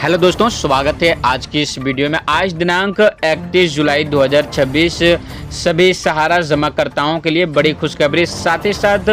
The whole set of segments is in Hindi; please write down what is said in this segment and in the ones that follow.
हेलो दोस्तों, स्वागत है आज की इस वीडियो में। आज दिनांक 31 जुलाई 2026 सभी सहारा जमाकर्ताओं के लिए बड़ी खुशखबरी, साथ ही साथ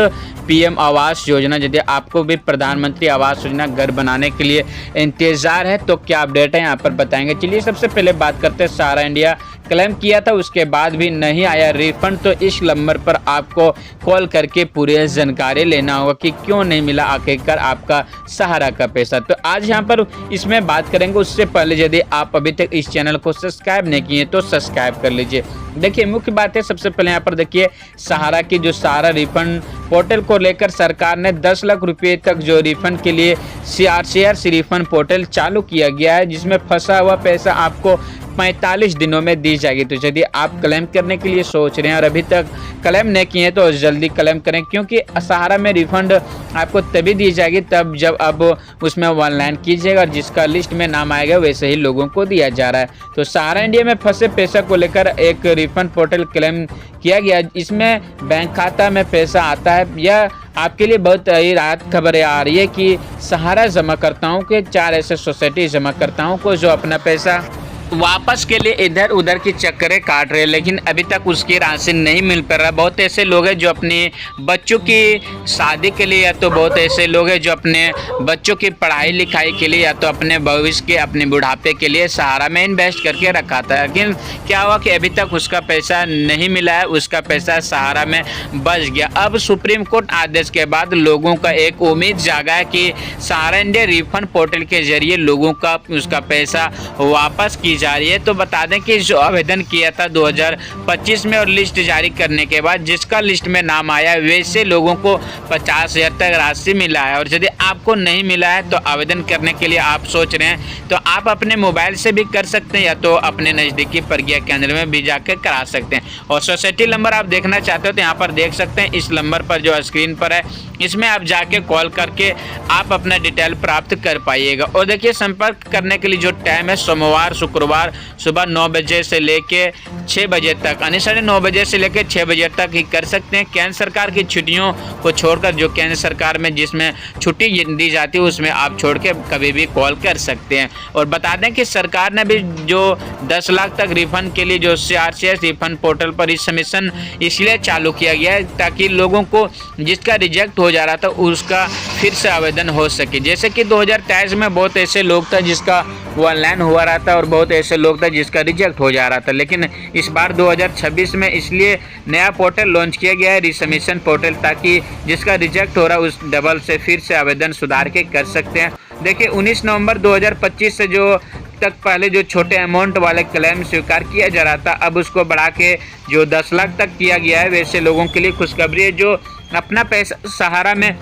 पीएम आवास योजना। यदि आपको भी प्रधानमंत्री आवास योजना घर बनाने के लिए इंतजार है तो क्या अपडेट है यहाँ पर बताएंगे। चलिए सबसे पहले बात करते हैं, सहारा इंडिया क्लेम किया था उसके बाद भी नहीं आया रिफंड, तो इस नंबर पर आपको कॉल करके पूरी जानकारी लेना होगा कि क्यों नहीं मिला आखिरकार आपका सहारा का पैसा। तो आज यहाँ पर इसमें बात करेंगे। उससे पहले यदि आप अभी तक इस चैनल को सब्सक्राइब नहीं किए तो सब्सक्राइब कर लीजिए। देखिए मुख्य बात है, सबसे पहले यहाँ पर देखिए सहारा की जो सहारा रिफंड पोर्टल को लेकर सरकार ने 10 लाख रुपए तक जो रिफंड के लिए सीआरसी रिफंड पोर्टल चालू किया गया है, जिसमें फंसा हुआ पैसा आपको 45 दिनों में दी जाएगी। तो यदि आप क्लेम करने के लिए सोच रहे हैं और अभी तक क्लेम नहीं किए हैं तो जल्दी क्लेम करें, क्योंकि सहारा में रिफंड आपको तभी दी जाएगी तब जब अब उसमें ऑनलाइन कीजिएगा और जिसका लिस्ट में नाम आएगा वैसे ही लोगों को दिया जा रहा है। तो सहारा इंडिया में फंसे पैसा को लेकर एक रिफंड पोर्टल क्लेम किया गया, इसमें बैंक खाता में पैसा आता है। यह आपके लिए बहुत ही राहत खबरें आ रही है कि सहारा जमाकर्ताओं के 4 ऐसे सोसाइटी जमाकर्ताओं को जो अपना पैसा वापस के लिए इधर उधर की चक्करें काट रहे हैं, लेकिन अभी तक उसकी राशि नहीं मिल पा रहा। बहुत ऐसे लोग हैं जो अपने बच्चों की शादी के लिए, या तो बहुत ऐसे लोग हैं जो अपने बच्चों की पढ़ाई लिखाई के लिए, या तो अपने भविष्य के अपने बुढ़ापे के लिए सहारा में इन्वेस्ट करके रखा था। लेकिन क्या हुआ कि अभी तक उसका पैसा नहीं मिला है, उसका पैसा सहारा में बच गया। अब सुप्रीम कोर्ट आदेश के बाद लोगों का एक उम्मीद जागा है कि सहारा इंडिया रिफंड पोर्टल के जरिए लोगों का उसका पैसा वापस की जा रही है। तो बता दें कि जो आवेदन किया था 2025 में और लिस्ट जारी करने के बाद जिसका लिस्ट में नाम आया वैसे लोगों को 50,000 तक राशि मिला है। और यदि आपको नहीं मिला है तो आवेदन करने के लिए आप सोच रहे हैं तो आप अपने मोबाइल से भी कर सकते हैं, या तो अपने नज़दीकी प्रज्ञा केंद्र में भी जाकर करा सकते हैं। और सोसाइटी नंबर आप देखना चाहते हो तो यहाँ पर देख सकते हैं, इस नंबर पर जो स्क्रीन पर है इसमें आप जाके कॉल करके आप अपना डिटेल प्राप्त कर पाइएगा। और देखिए संपर्क करने के लिए जो टाइम है, सोमवार शुक्रवार सुबह 9 बजे से लेके 6 बजे तक, यानी 9:30 बजे से लेकर 6 बजे तक ही कर सकते हैं। केंद्र सरकार की छुट्टियों को छोड़कर, जो केंद्र सरकार में जिसमें छुट्टी दी जाती है उसमें आप छोड़ के कभी भी कॉल कर सकते हैं। और बता दें कि सरकार ने भी जो 10 लाख तक रिफंड के लिए जो सीआरसीएस रिफंड पोर्टल पर इस सबमिशन इसलिए चालू किया गया है ताकि लोगों को जिसका रिजेक्ट हो जा रहा था उसका फिर से आवेदन हो सके। जैसे कि 2023 में बहुत ऐसे लोग था जिसका ऑनलाइन हुआ रहा था और बहुत ऐसे लोग था जिसका रिजेक्ट हो जा रहा था, लेकिन इस बार 2026 में इसलिए नया पोर्टल लॉन्च किया गया है, रिसबमिशन पोर्टल, ताकि जिसका रिजेक्ट हो रहा है उस डबल से फिर से आवेदन सुधार के कर सकते हैं। देखिए 19 नवंबर 2025 से जो तक पहले जो छोटे अमाउंट वाले क्लेम स्वीकार किया जा रहा था, अब उसको बढ़ा के जो 10 लाख तक किया गया है। वैसे लोगों के लिए खुशखबरी है जो अपना पैसा सहारा में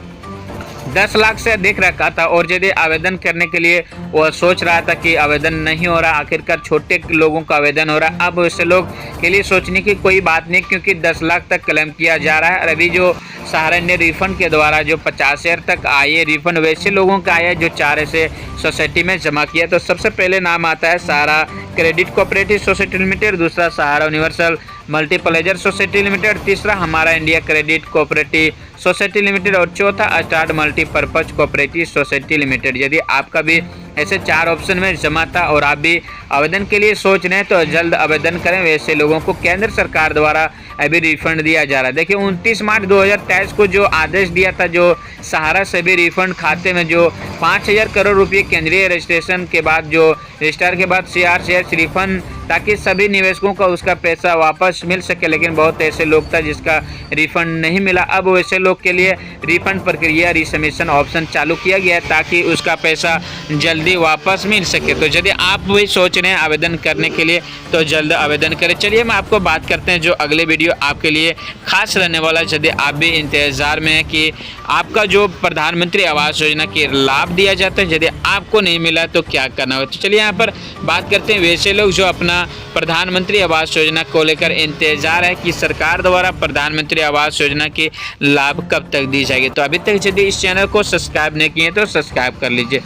10 लाख से अधिक रखा था और यदि आवेदन करने के लिए वो सोच रहा था कि आवेदन नहीं हो रहा, आखिरकार छोटे लोगों का आवेदन हो रहा। अब वैसे लोग के लिए सोचने की कोई बात नहीं, क्योंकि 10 लाख तक क्लेम किया जा रहा है। और अभी जो सहारा इंडिया रिफंड के द्वारा जो 50,000 तक आए रिफंड वैसे लोगों का आया जो 4 ऐसे सोसाइटी में जमा किया। तो सबसे पहले नाम आता है सहारा क्रेडिट कोऑपरेटिव सोसाइटी लिमिटेड, दूसरा सहारा यूनिवर्सल मल्टीप्लेजर सोसाइटी लिमिटेड, तीसरा हमारा India credit cooperative society limited और चौथा start multipurpose cooperative society limited. यदि आपका भी ऐसे 4 ऑप्शन में जमा था और आप भी आवेदन के लिए सोच रहे हैं तो जल्द आवेदन करें। वैसे लोगों को केंद्र सरकार द्वारा अभी रिफंड दिया जा रहा है। देखिए 29 मार्च 2023 को जो आदेश दिया था, जो सहारा से भी रिफंड खाते में जो 5,000 करोड़ रुपये केंद्रीय रजिस्ट्रेशन के बाद जो रजिस्टर के बाद सीआरसीएस रिफंड, ताकि सभी निवेशकों का उसका पैसा वापस मिल सके। लेकिन बहुत ऐसे लोग था जिसका रिफंड नहीं मिला। अब वैसे लोग के लिए रिफंड प्रक्रिया रिसबमिशन ऑप्शन चालू किया गया है ताकि उसका पैसा जल्दी वापस मिल सके। तो यदि आप भी सोच रहे हैं आवेदन करने के लिए तो जल्द आवेदन करें। चलिए हम आपको बात करते हैं जो अगले वीडियो आपके लिए खास रहने वाला है। यदि आप भी इंतजार में है कि आपका जो प्रधानमंत्री आवास योजना के लाभ दिया जाता है, यदि आपको नहीं मिला तो क्या करना होगा। तो चलिए यहाँ पर बात करते हैं वैसे लोग जो अपना प्रधानमंत्री आवास योजना को लेकर इंतजार है कि सरकार द्वारा प्रधानमंत्री आवास योजना के लाभ कब तक दी जाएगी। तो अभी तक यदि इस चैनल को सब्सक्राइब नहीं किए तो सब्सक्राइब कर लीजिए।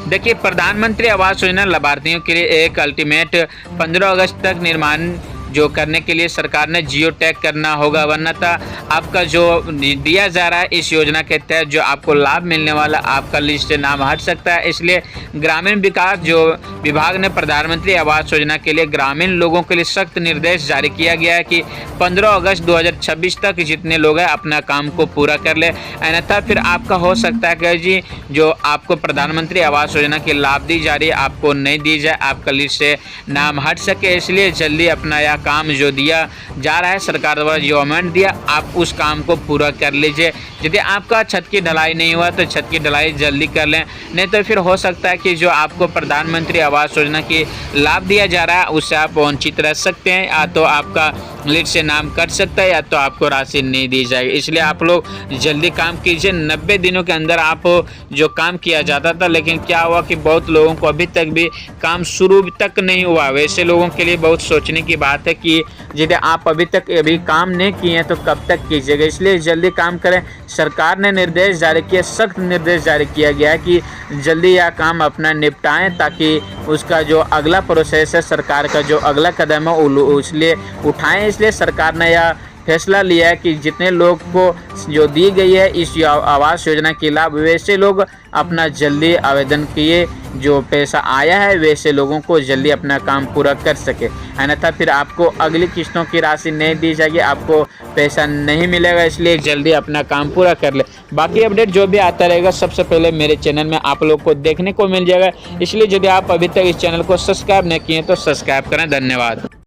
देखिए प्रधानमंत्री आवास योजना लाभार्थियों के लिए एक अल्टीमेट 15 अगस्त तक निर्माण जो करने के लिए सरकार ने जियो टैग करना होगा, वरना आपका जो दिया जा रहा है इस योजना के तहत जो आपको लाभ मिलने वाला आपका लिस्ट से नाम हट सकता है। इसलिए ग्रामीण विकास जो विभाग ने प्रधानमंत्री आवास योजना के लिए ग्रामीण लोगों के लिए सख्त निर्देश जारी किया गया है कि 15 अगस्त 2026 तक जितने लोग हैं अपना काम को पूरा कर ले, अन्यथा फिर आपका हो सकता है कि जी जो आपको प्रधानमंत्री आवास योजना की लाभ दी जा रही है आपको नहीं दी जाए, आपका लिस्ट से नाम हट सके। इसलिए जल्दी अपना यह काम जो दिया जा रहा है सरकार द्वारा जो अमाउंट दिया आप उस काम को पूरा कर लीजिए। यदि आपका छत की ढलाई नहीं हुआ तो छत की ढलाई जल्दी कर लें, नहीं तो फिर हो सकता है कि जो आपको प्रधानमंत्री आवास योजना की लाभ दिया जा रहा है उससे आप वंचित रह सकते हैं, या तो आपका लिस्ट से नाम कट सकता है या तो आपको राशि नहीं दी जाएगी। इसलिए आप लोग जल्दी काम कीजिए। 90 दिनों के अंदर आप जो काम किया जाता था, लेकिन क्या हुआ कि बहुत लोगों को अभी तक भी काम शुरू तक नहीं हुआ। वैसे लोगों के लिए बहुत सोचने की बात है कि यदि आप अभी काम नहीं किए हैं तो कब तक कीजिएगा। इसलिए जल्दी काम करें। सरकार ने निर्देश जारी किए, सख्त निर्देश जारी किया गया है कि जल्दी यह काम अपना निपटाएं, ताकि उसका जो अगला प्रोसेस है सरकार का जो अगला कदम है उसलिए उठाएं। इसलिए सरकार ने यह फैसला लिया है कि जितने लोग को जो दी गई है इस आवास योजना के लाभ, वैसे लोग अपना जल्दी आवेदन किए, जो पैसा आया है वैसे लोगों को जल्दी अपना काम पूरा कर सके, अन्यथा फिर आपको अगली किस्तों की राशि नहीं दी जाएगी, आपको पैसा नहीं मिलेगा। इसलिए जल्दी अपना काम पूरा कर ले। बाकी अपडेट जो भी आता रहेगा सबसे पहले मेरे चैनल में आप लोग को देखने को मिल जाएगा। इसलिए यदि आप अभी तक इस चैनल को सब्सक्राइब नहीं किए तो सब्सक्राइब करें। धन्यवाद।